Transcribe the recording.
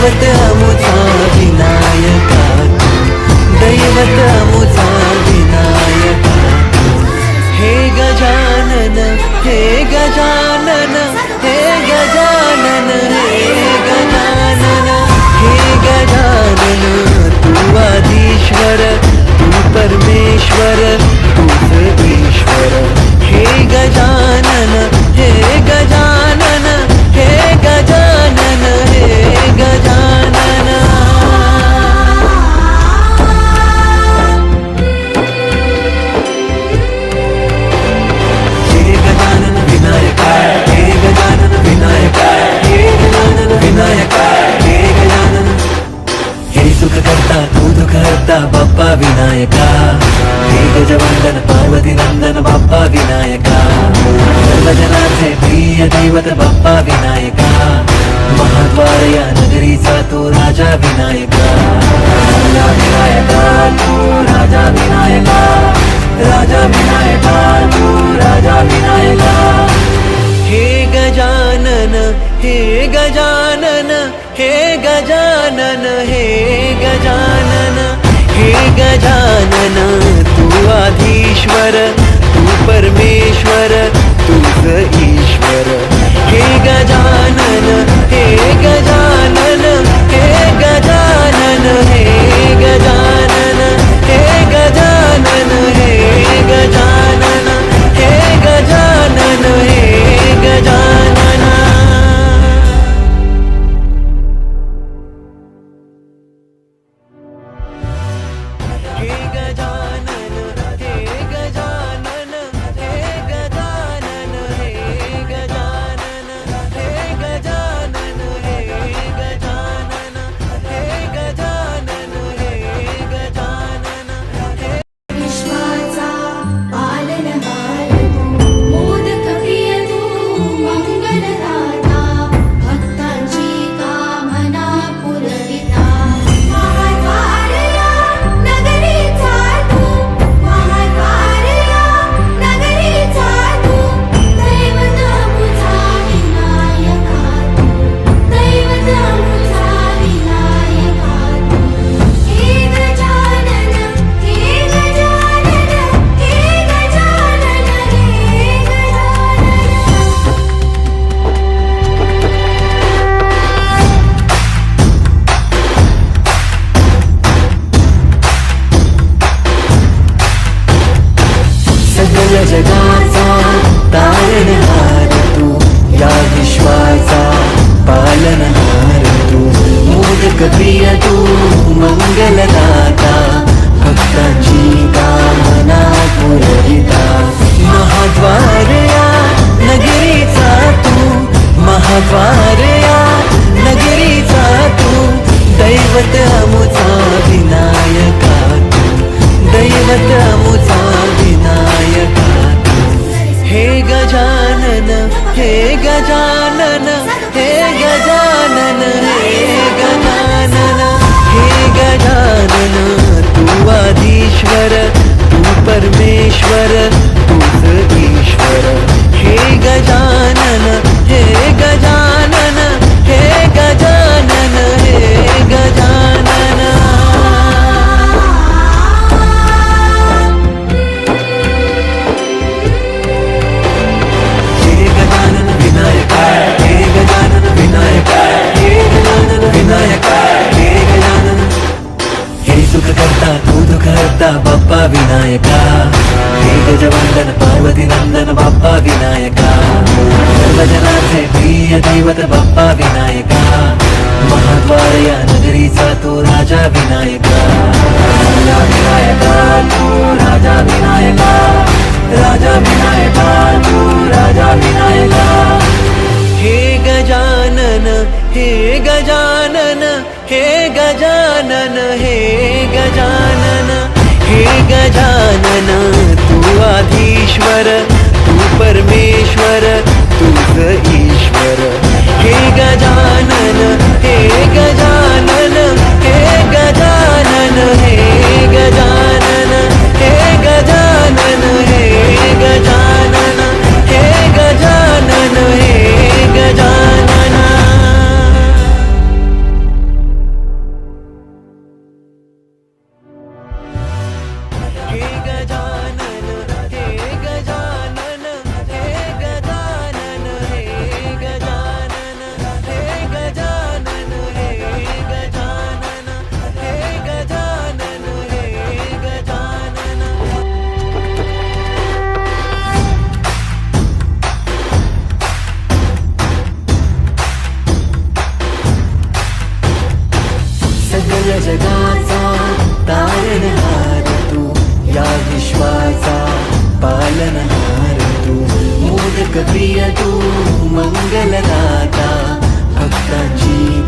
दैवत अमुचा विनायका दैवत अमुचा विनायका हे गजानन हे गजानन हे गजानन हे गजानन हे गजानन तू आदिश्वर तू परमेश्वर तूच ईश्वर हे गजानन हे गजानन हे गजानन हे गजानन हे गजानन विनायका हे गजानन विनायका हे गजानन विनायका हे गजानन हे सुख करता तू दुःख हरता बाप्पा विनायका हे गजवंदन पार्वती नंदन बाप्पा विनायका सर्वजनाचे प्रिय दैवत बाप्पा विनायका महाद्वार या नगरीचा तू राजा विनायका राजा विनायका तू राजा विनायका राजा विनायका तू राजा विनायका हे गजानन हे गजानन हे गजानन हे गजानन हे गजानन तू आधीश्वर तू परमेश्वर तूच ईश्वर हे गजानन हे गजानन हे गजानन हे गजानन हे गजानन हे गजानन हे गजानन हे गजानन हे गजानन हे गजानन हे गजानन हे गजानन हे गजानन हे गजानन हे गजानन हे गजानन हे विश्वाचा पालनहार तू मोदक प्रिय तू मंगलदाता भक्तांची कामना पुरविता महाद्वार या नगरीचा तू महाद्वार या नगरीचा तू दैवत अमुचा विनायका तू दैवत अमुचा विनायका तू हे गजानन हे गजानन हे गजानन हे सगळ्या जगाचा तारणहार तू या विश्वाचा पालनहार तू मोदक प्रिय तू मंगलदाता भक्तांची कामना पुरविता महाद्वार या नगरीचा तू महाद्वार या नगरीचा तू दैवत अमुचा विनायका तू दैवत अमुचा विनायका हे गजानन हे गजानन हे गजानन हे गजानन हे गजानन तू आदिश्वर तू परमेश्वर तूच ईश्वर हे गजानन हे गजानन हे गजानन हे गजानन हे गजानन विनायका हे गजानन विनायका हे गजानन विनायका हे गजानन हे सुख करता तू दुःख हरता बाप्पा विनायका हे गजवंदन पार्वती नंदन बाप्पा विनायका सर्वजनाचे प्रिय दैवत बाप्पा विनायका महाद्वार या नगरीचा तू राजा विनायका राजा विनायका तू राजा विनायका राजा विनायका तू राजा विनायका हे गजानन हे गजानन हे गजानन हे गजानन हे गजानन तू आधीश्वर तू परमेश्वर तूच ईश्वर हे गजानन हे गजानन हे गजानन हे गजानन हे गजानन हे गजानन हे गजानन हे गजानन जगाचा तारणहार तू, या विश्वाचा पालनहार तू, मोदक प्रिय तू, मंगलदाता भक्तांची